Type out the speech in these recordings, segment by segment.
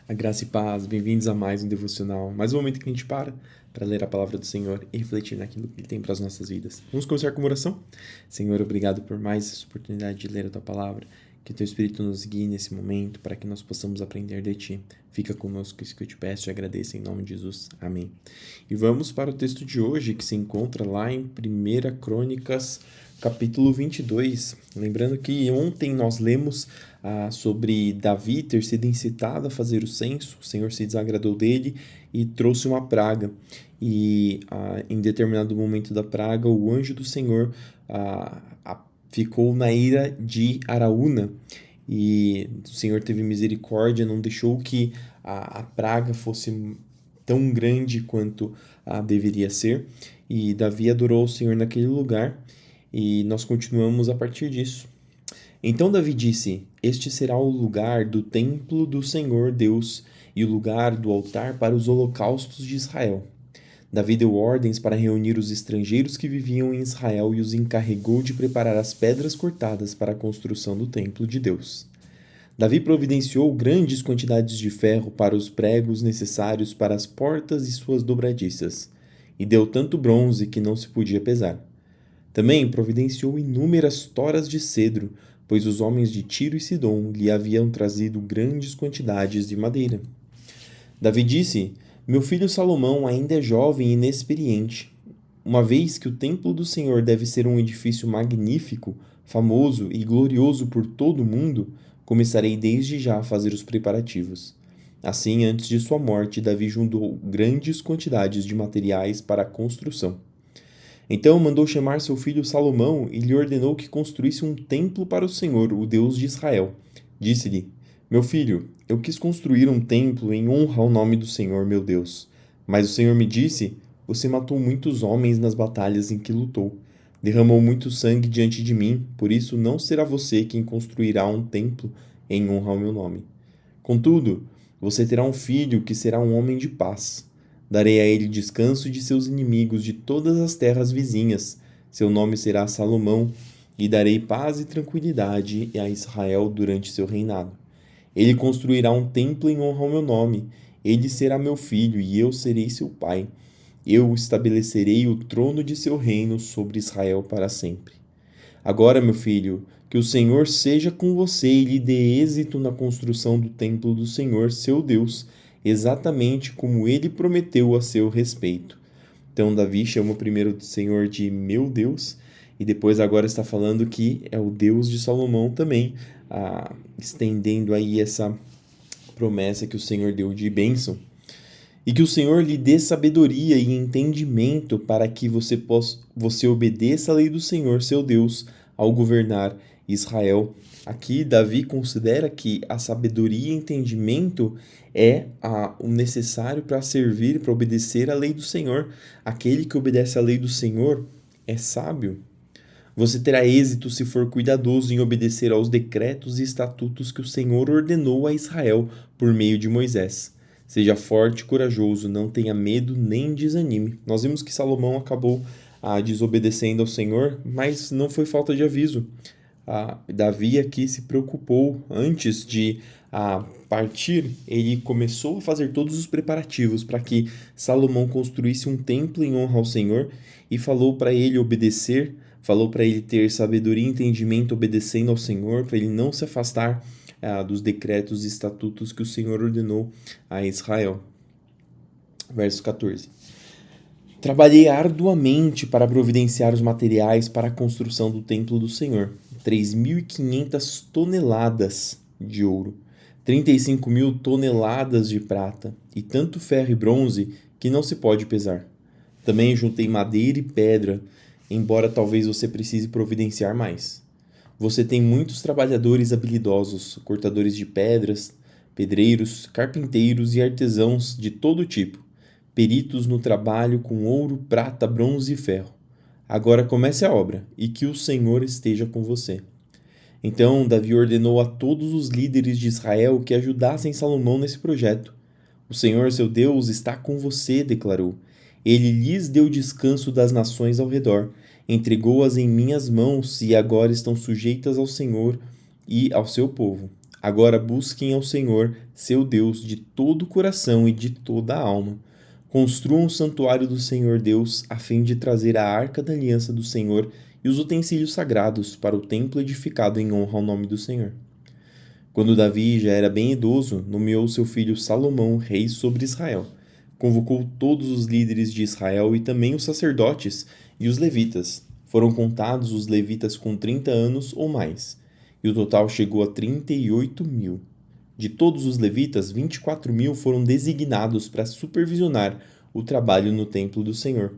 A graça e paz, bem-vindos a mais um devocional, mais um momento que a gente para ler a palavra do Senhor e refletir naquilo que Ele tem para as nossas vidas. Vamos começar com uma oração? Senhor, obrigado por mais essa oportunidade de ler a Tua palavra, que o Teu Espírito nos guie nesse momento para que nós possamos aprender de Ti. Fica conosco, isso que eu te peço e agradeço em nome de Jesus. Amém. E vamos para o texto de hoje, que se encontra lá em 1 Crônicas, capítulo 22. Lembrando que ontem nós lemos sobre Davi ter sido incitado a fazer o censo, o Senhor se desagradou dele e trouxe uma praga. E em determinado momento da praga, o anjo do Senhor ficou na ira de Araúna. E o Senhor teve misericórdia, não deixou que a praga fosse tão grande quanto deveria ser. E Davi adorou o Senhor naquele lugar. E nós continuamos a partir disso. Então Davi disse: Este será o lugar do templo do Senhor Deus e o lugar do altar para os holocaustos de Israel. Davi deu ordens para reunir os estrangeiros que viviam em Israel e os encarregou de preparar as pedras cortadas para a construção do templo de Deus. Davi providenciou grandes quantidades de ferro para os pregos necessários para as portas e suas dobradiças, e deu tanto bronze que não se podia pesar. Também providenciou inúmeras toras de cedro, pois os homens de Tiro e Sidom lhe haviam trazido grandes quantidades de madeira. Davi disse: Meu filho Salomão ainda é jovem e inexperiente. Uma vez que o templo do Senhor deve ser um edifício magnífico, famoso e glorioso por todo o mundo, começarei desde já a fazer os preparativos. Assim, antes de sua morte, Davi juntou grandes quantidades de materiais para a construção. Então mandou chamar seu filho Salomão e lhe ordenou que construísse um templo para o Senhor, o Deus de Israel. Disse-lhe: Meu filho, eu quis construir um templo em honra ao nome do Senhor, meu Deus. Mas o Senhor me disse: Você matou muitos homens nas batalhas em que lutou. Derramou muito sangue diante de mim, por isso não será você quem construirá um templo em honra ao meu nome. Contudo, você terá um filho que será um homem de paz. Darei a ele descanso de seus inimigos de todas as terras vizinhas. Seu nome será Salomão, e darei paz e tranquilidade a Israel durante seu reinado. Ele construirá um templo em honra ao meu nome. Ele será meu filho, e eu serei seu pai. Eu estabelecerei o trono de seu reino sobre Israel para sempre. Agora, meu filho, que o Senhor seja com você e lhe dê êxito na construção do templo do Senhor, seu Deus, exatamente como ele prometeu a seu respeito. Então, Davi chama primeiro o Senhor de meu Deus, e depois agora está falando que é o Deus de Salomão também, estendendo aí essa promessa que o Senhor deu de bênção. E que o Senhor lhe dê sabedoria e entendimento para que você obedeça a lei do Senhor, seu Deus, ao governar Israel. Aqui, Davi considera que a sabedoria e entendimento é o necessário para servir, para obedecer à lei do Senhor. Aquele que obedece à lei do Senhor é sábio. Você terá êxito se for cuidadoso em obedecer aos decretos e estatutos que o Senhor ordenou a Israel por meio de Moisés. Seja forte e corajoso, não tenha medo nem desanime. Nós vimos que Salomão acabou desobedecendo ao Senhor, mas não foi falta de aviso. Davi aqui se preocupou antes de partir, ele começou a fazer todos os preparativos para que Salomão construísse um templo em honra ao Senhor e falou para ele obedecer, falou para ele ter sabedoria e entendimento obedecendo ao Senhor, para ele não se afastar dos decretos e estatutos que o Senhor ordenou a Israel. Verso 14. Trabalhei arduamente para providenciar os materiais para a construção do templo do Senhor. 3.500 toneladas de ouro, 35.000 toneladas de prata e tanto ferro e bronze que não se pode pesar. Também juntei madeira e pedra, embora talvez você precise providenciar mais. Você tem muitos trabalhadores habilidosos, cortadores de pedras, pedreiros, carpinteiros e artesãos de todo tipo, peritos no trabalho com ouro, prata, bronze e ferro. Agora comece a obra, e que o Senhor esteja com você. Então Davi ordenou a todos os líderes de Israel que ajudassem Salomão nesse projeto. O Senhor, seu Deus, está com você, declarou. Ele lhes deu descanso das nações ao redor, entregou-as em minhas mãos e agora estão sujeitas ao Senhor e ao seu povo. Agora busquem ao Senhor, seu Deus, de todo o coração e de toda a alma. Construam o santuário do Senhor Deus, a fim de trazer a arca da aliança do Senhor e os utensílios sagrados para o templo edificado em honra ao nome do Senhor. Quando Davi já era bem idoso, nomeou seu filho Salomão rei sobre Israel. Convocou todos os líderes de Israel e também os sacerdotes e os levitas. Foram contados os levitas com 30 anos ou mais, e o total chegou a 38.000. De todos os levitas, 24.000 foram designados para supervisionar o trabalho no templo do Senhor.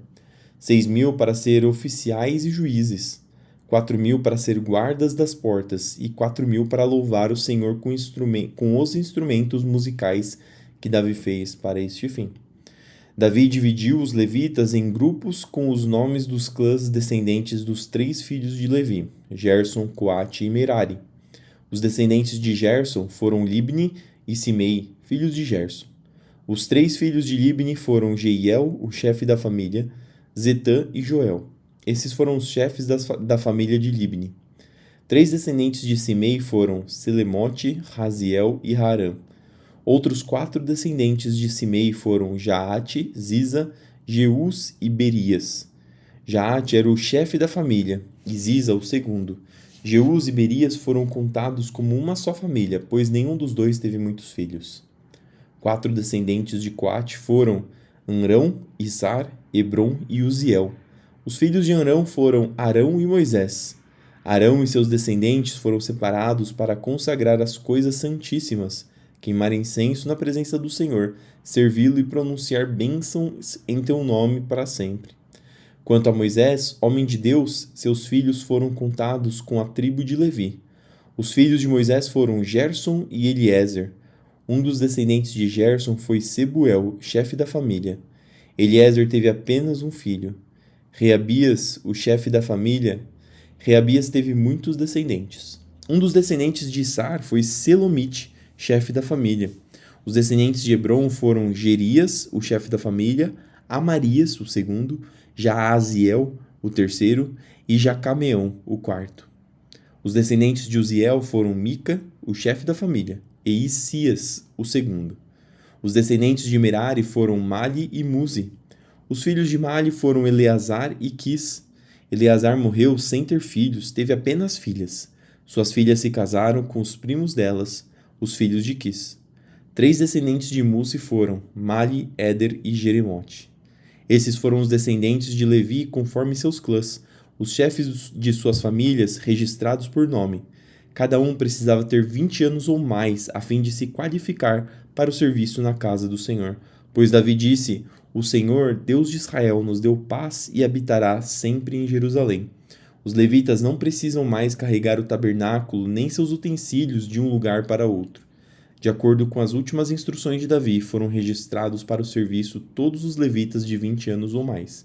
6.000 para ser oficiais e juízes, 4.000 para ser guardas das portas e 4.000 para louvar o Senhor com os instrumentos musicais que Davi fez para este fim. Davi dividiu os levitas em grupos com os nomes dos clãs descendentes dos 3 filhos de Levi, Gerson, Coate e Merari. Os descendentes de Gerson foram Libni e Simei, filhos de Gerson. Os 3 filhos de Libni foram Jeiel, o chefe da família, Zetã e Joel. Esses foram os chefes da família de Libni. 3 descendentes de Simei foram Selemote, Raziel e Haram. Outros 4 descendentes de Simei foram Jaate, Ziza, Jeus e Berias. Jaate era o chefe da família, e Ziza o segundo. Jeus e Berias foram contados como uma só família, pois nenhum dos dois teve muitos filhos. 4 descendentes de Coate foram Amrão, Issar, Hebron e Uziel. Os filhos de Amrão foram Arão e Moisés. Arão e seus descendentes foram separados para consagrar as coisas santíssimas, queimar incenso na presença do Senhor, servi-lo e pronunciar bênçãos em teu nome para sempre. Quanto a Moisés, homem de Deus, seus filhos foram contados com a tribo de Levi. Os filhos de Moisés foram Gerson e Eliezer. Um dos descendentes de Gerson foi Sebuel, chefe da família. Eliezer teve apenas um filho. Reabias, o chefe da família, Reabias teve muitos descendentes. Um dos descendentes de Issar foi Selomite, chefe da família. Os descendentes de Hebron foram Gerias, o chefe da família, Amarias, o segundo, Jaaziel, o terceiro, e Jacameão, o quarto. Os descendentes de Uziel foram Mica, o chefe da família, e Isias, o segundo. Os descendentes de Merari foram Mali e Muzi. Os filhos de Mali foram Eleazar e Quis. Eleazar morreu sem ter filhos, teve apenas filhas. Suas filhas se casaram com os primos delas, os filhos de Quis. 3 descendentes de Muzi foram Mali, Éder e Jeremote. Esses foram os descendentes de Levi conforme seus clãs, os chefes de suas famílias registrados por nome. Cada um precisava ter 20 anos ou mais a fim de se qualificar para o serviço na casa do Senhor. Pois Davi disse: O Senhor, Deus de Israel, nos deu paz e habitará sempre em Jerusalém. Os levitas não precisam mais carregar o tabernáculo nem seus utensílios de um lugar para outro. De acordo com as últimas instruções de Davi, foram registrados para o serviço todos os levitas de 20 anos ou mais.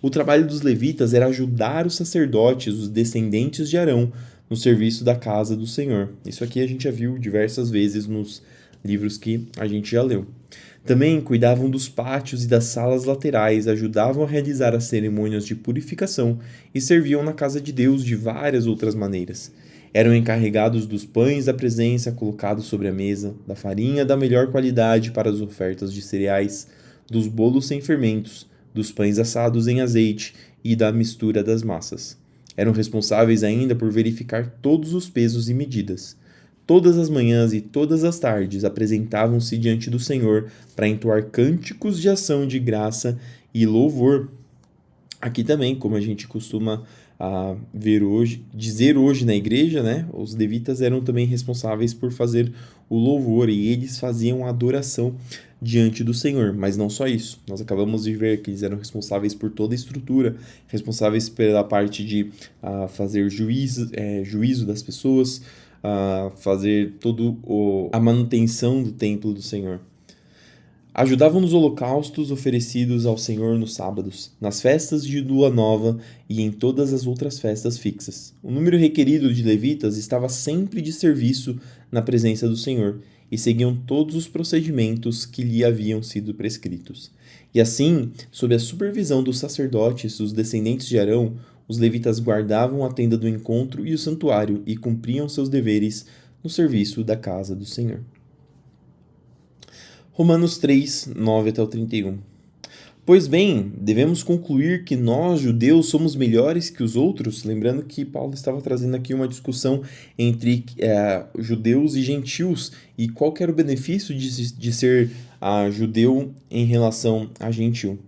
O trabalho dos levitas era ajudar os sacerdotes, os descendentes de Arão, no serviço da casa do Senhor. Isso aqui a gente já viu diversas vezes nos livros que a gente já leu. Também cuidavam dos pátios e das salas laterais, ajudavam a realizar as cerimônias de purificação e serviam na casa de Deus de várias outras maneiras. Eram encarregados dos pães da presença colocados sobre a mesa, da farinha da melhor qualidade para as ofertas de cereais, dos bolos sem fermentos, dos pães assados em azeite e da mistura das massas. Eram responsáveis ainda por verificar todos os pesos e medidas. Todas as manhãs e todas as tardes apresentavam-se diante do Senhor para entoar cânticos de ação de graça e louvor. Aqui também, como a gente costuma dizer hoje na igreja, né? Os levitas eram também responsáveis por fazer o louvor e eles faziam a adoração diante do Senhor, mas não só isso. Nós acabamos de ver que eles eram responsáveis por toda a estrutura, responsáveis pela parte de fazer juízo das pessoas, fazer toda a manutenção do templo do Senhor. Ajudavam nos holocaustos oferecidos ao Senhor nos sábados, nas festas de lua nova e em todas as outras festas fixas. O número requerido de levitas estava sempre de serviço na presença do Senhor e seguiam todos os procedimentos que lhe haviam sido prescritos. E assim, sob a supervisão dos sacerdotes, os descendentes de Arão, os levitas guardavam a tenda do encontro e o santuário e cumpriam seus deveres no serviço da casa do Senhor. Romanos 3, 9 até o 31. Pois bem, devemos concluir que nós, judeus, somos melhores que os outros? Lembrando que Paulo estava trazendo aqui uma discussão entre judeus e gentios, e qual que era o benefício de ser judeu em relação a gentil.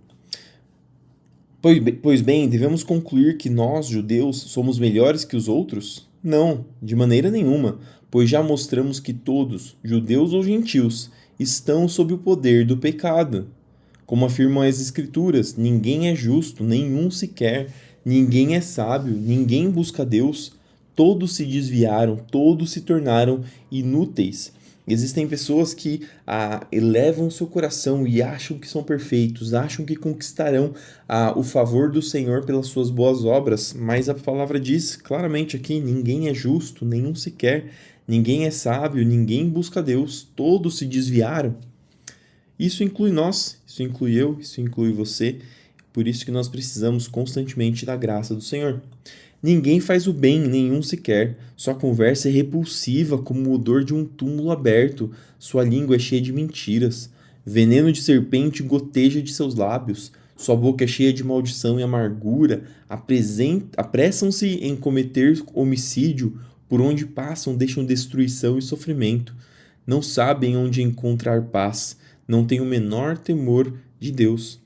Pois bem, devemos concluir que nós, judeus, somos melhores que os outros? Não, de maneira nenhuma, pois já mostramos que todos, judeus ou gentios, estão sob o poder do pecado. Como afirmam as Escrituras, ninguém é justo, nenhum sequer, ninguém é sábio, ninguém busca Deus, todos se desviaram, todos se tornaram inúteis. Existem pessoas que elevam seu coração e acham que são perfeitos, acham que conquistarão o favor do Senhor pelas suas boas obras, mas a palavra diz claramente aqui: ninguém é justo, nenhum sequer, ninguém é sábio, ninguém busca Deus, todos se desviaram. Isso inclui nós, isso inclui eu, isso inclui você, por isso que nós precisamos constantemente da graça do Senhor. Ninguém faz o bem, nenhum sequer. Sua conversa é repulsiva como o odor de um túmulo aberto. Sua língua é cheia de mentiras. Veneno de serpente goteja de seus lábios. Sua boca é cheia de maldição e amargura. Apressam-se em cometer homicídio. Por onde passam, deixam destruição e sofrimento. Não sabem onde encontrar paz. Não têm o menor temor de Deus.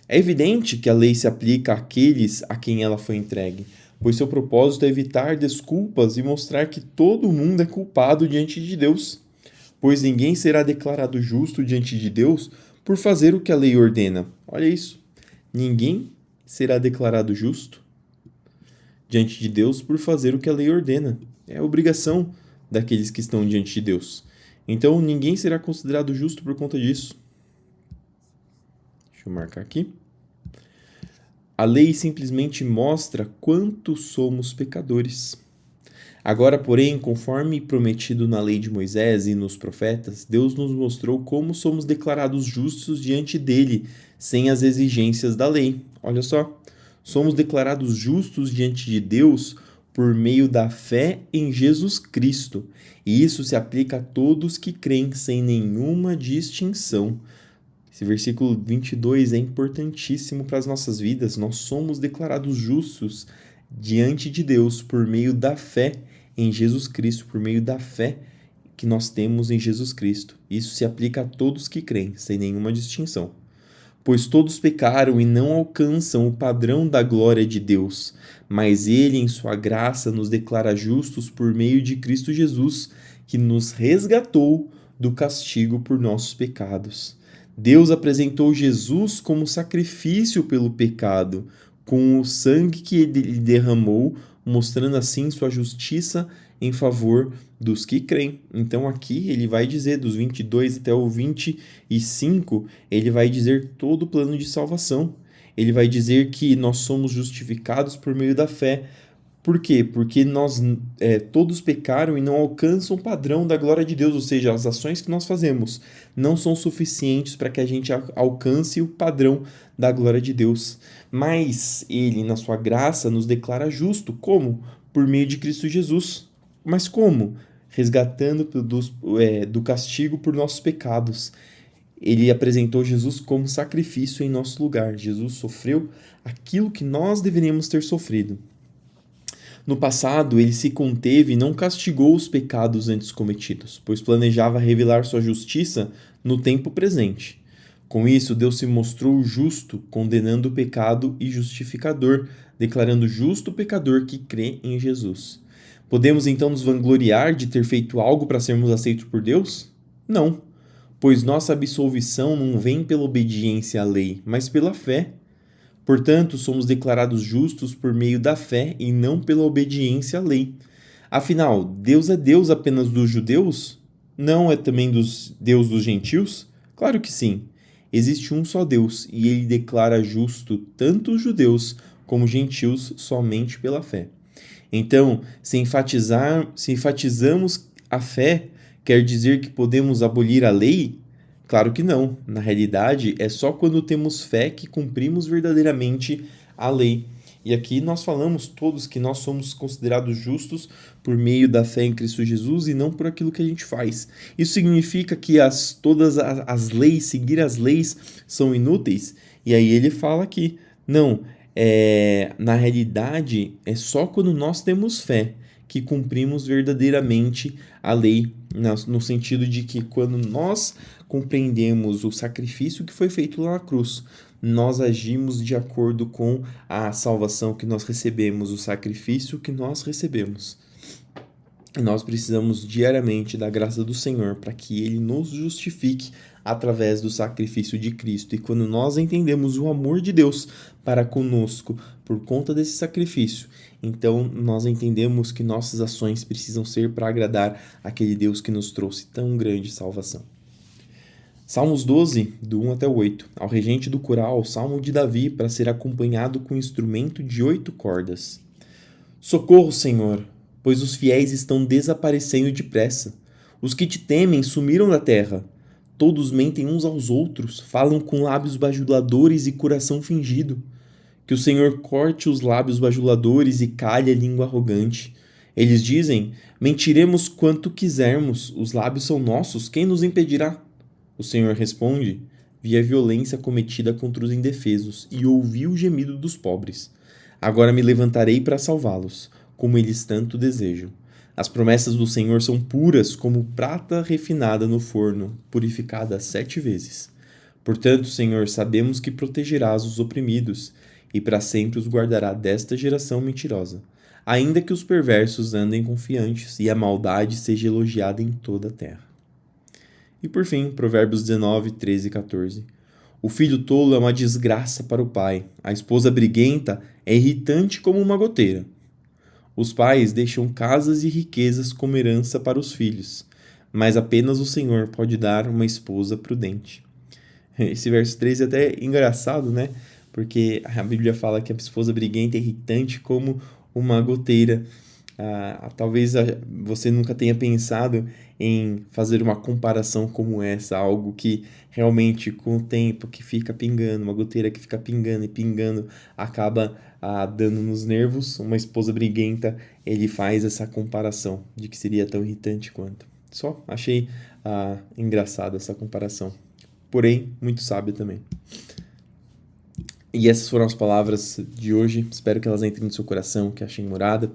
É evidente que a lei se aplica àqueles a quem ela foi entregue, pois seu propósito é evitar desculpas e mostrar que todo mundo é culpado diante de Deus, pois ninguém será declarado justo diante de Deus por fazer o que a lei ordena. Olha isso. Ninguém será declarado justo diante de Deus por fazer o que a lei ordena. É a obrigação daqueles que estão diante de Deus. Então, ninguém será considerado justo por conta disso. Deixa eu marcar aqui. A lei simplesmente mostra quanto somos pecadores. Agora, porém, conforme prometido na lei de Moisés e nos profetas, Deus nos mostrou como somos declarados justos diante dele, sem as exigências da lei. Olha só, somos declarados justos diante de Deus por meio da fé em Jesus Cristo. E isso se aplica a todos que creem sem nenhuma distinção. Esse versículo 22 é importantíssimo para as nossas vidas. Nós somos declarados justos diante de Deus por meio da fé em Jesus Cristo, por meio da fé que nós temos em Jesus Cristo. Isso se aplica a todos que creem, sem nenhuma distinção. Pois todos pecaram e não alcançam o padrão da glória de Deus, mas Ele, em sua graça, nos declara justos por meio de Cristo Jesus, que nos resgatou do castigo por nossos pecados. Deus apresentou Jesus como sacrifício pelo pecado, com o sangue que Ele derramou, mostrando assim sua justiça em favor dos que creem. Então aqui ele vai dizer, dos 22 até o 25, ele vai dizer todo o plano de salvação. Ele vai dizer que nós somos justificados por meio da fé. Por quê? Porque nós todos pecaram e não alcançam o padrão da glória de Deus, ou seja, as ações que nós fazemos não são suficientes para que a gente alcance o padrão da glória de Deus. Mas Ele, na sua graça, nos declara justo. Como? Por meio de Cristo Jesus. Mas como? Resgatando do castigo por nossos pecados. Ele apresentou Jesus como sacrifício em nosso lugar. Jesus sofreu aquilo que nós deveríamos ter sofrido. No passado, ele se conteve e não castigou os pecados antes cometidos, pois planejava revelar sua justiça no tempo presente. Com isso, Deus se mostrou justo, condenando o pecado e justificador, declarando justo o pecador que crê em Jesus. Podemos então nos vangloriar de ter feito algo para sermos aceitos por Deus? Não, pois nossa absolvição não vem pela obediência à lei, mas pela fé. Portanto, somos declarados justos por meio da fé e não pela obediência à lei. Afinal, Deus é Deus apenas dos judeus? Não é também Deus dos gentios? Claro que sim. Existe um só Deus e ele declara justo tanto os judeus como os gentios somente pela fé. Então, se enfatizamos a fé, quer dizer que podemos abolir a lei? Claro que não. Na realidade, é só quando temos fé que cumprimos verdadeiramente a lei. E aqui nós falamos todos que nós somos considerados justos por meio da fé em Cristo Jesus e não por aquilo que a gente faz. Isso significa que todas as leis, seguir as leis, são inúteis? E aí ele fala que não, na realidade é só quando nós temos fé que cumprimos verdadeiramente a lei, no sentido de que quando nós compreendemos o sacrifício que foi feito lá na cruz, nós agimos de acordo com a salvação que nós recebemos, o sacrifício que nós recebemos. E nós precisamos diariamente da graça do Senhor para que Ele nos justifique através do sacrifício de Cristo. E quando nós entendemos o amor de Deus para conosco por conta desse sacrifício, então nós entendemos que nossas ações precisam ser para agradar aquele Deus que nos trouxe tão grande salvação. Salmos 12, do 1 até o 8. Ao regente do coral, Salmo de Davi, para ser acompanhado com instrumento de 8 cordas. Socorro, Senhor, pois os fiéis estão desaparecendo depressa. Os que te temem sumiram da terra. Todos mentem uns aos outros, falam com lábios bajuladores e coração fingido. Que o Senhor corte os lábios bajuladores e calhe a língua arrogante. Eles dizem, mentiremos quanto quisermos, os lábios são nossos, quem nos impedirá? O Senhor responde, vi a violência cometida contra os indefesos e ouvi o gemido dos pobres. Agora me levantarei para salvá-los, como eles tanto desejam. As promessas do Senhor são puras como prata refinada no forno, purificada 7 vezes. Portanto, Senhor, sabemos que protegerás os oprimidos e para sempre os guardará desta geração mentirosa, ainda que os perversos andem confiantes e a maldade seja elogiada em toda a terra. E por fim, Provérbios 19, 13 e 14. O filho tolo é uma desgraça para o pai, a esposa briguenta é irritante como uma goteira. Os pais deixam casas e riquezas como herança para os filhos, mas apenas o Senhor pode dar uma esposa prudente. Esse verso 13 é até engraçado, né? Porque a Bíblia fala que a esposa briguenta é irritante como uma goteira. Talvez você nunca tenha pensado em fazer uma comparação como essa, algo que realmente com o tempo que fica pingando, uma goteira que fica pingando e pingando, acaba dando nos nervos. Uma esposa briguenta, ele faz essa comparação de que seria tão irritante quanto. Só achei engraçada essa comparação, porém muito sábia também. E essas foram as palavras de hoje, espero que elas entrem no seu coração, que achem morada.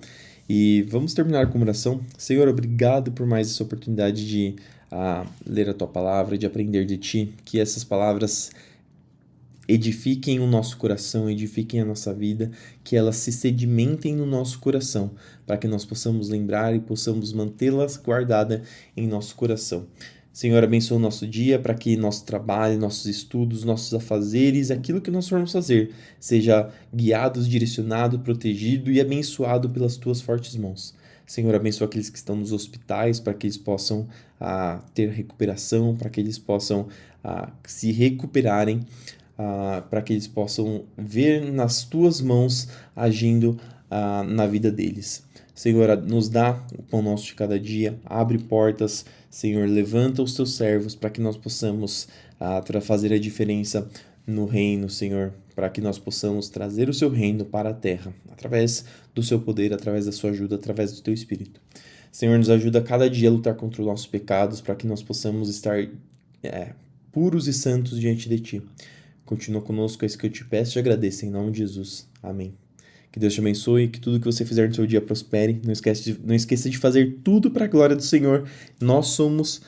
E vamos terminar com uma oração. Senhor, obrigado por mais essa oportunidade de ler a Tua Palavra, de aprender de Ti, que essas palavras edifiquem o nosso coração, edifiquem a nossa vida, que elas se sedimentem no nosso coração, para que nós possamos lembrar e possamos mantê-las guardadas em nosso coração. Senhor, abençoa o nosso dia para que nosso trabalho, nossos estudos, nossos afazeres, aquilo que nós formos fazer, seja guiado, direcionado, protegido e abençoado pelas Tuas fortes mãos. Senhor, abençoa aqueles que estão nos hospitais para que eles possam ter recuperação, para que eles possam se recuperarem, para que eles possam ver nas Tuas mãos agindo na vida deles. Senhor, nos dá o pão nosso de cada dia, abre portas, Senhor, levanta os Teus servos para que nós possamos fazer a diferença no reino, Senhor, para que nós possamos trazer o Seu reino para a terra, através do Seu poder, através da Sua ajuda, através do Teu Espírito. Senhor, nos ajuda a cada dia a lutar contra os nossos pecados, para que nós possamos estar puros e santos diante de Ti. Continua conosco, é isso que eu te peço e te agradeço, em nome de Jesus. Amém. Que Deus te abençoe, que tudo que você fizer no seu dia prospere. Não esqueça de fazer tudo para a glória do Senhor. Nós somos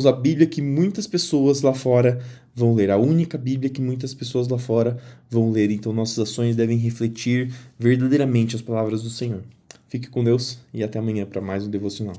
a Bíblia que muitas pessoas lá fora vão ler. A única Bíblia que muitas pessoas lá fora vão ler. Então nossas ações devem refletir verdadeiramente as palavras do Senhor. Fique com Deus e até amanhã para mais um devocional.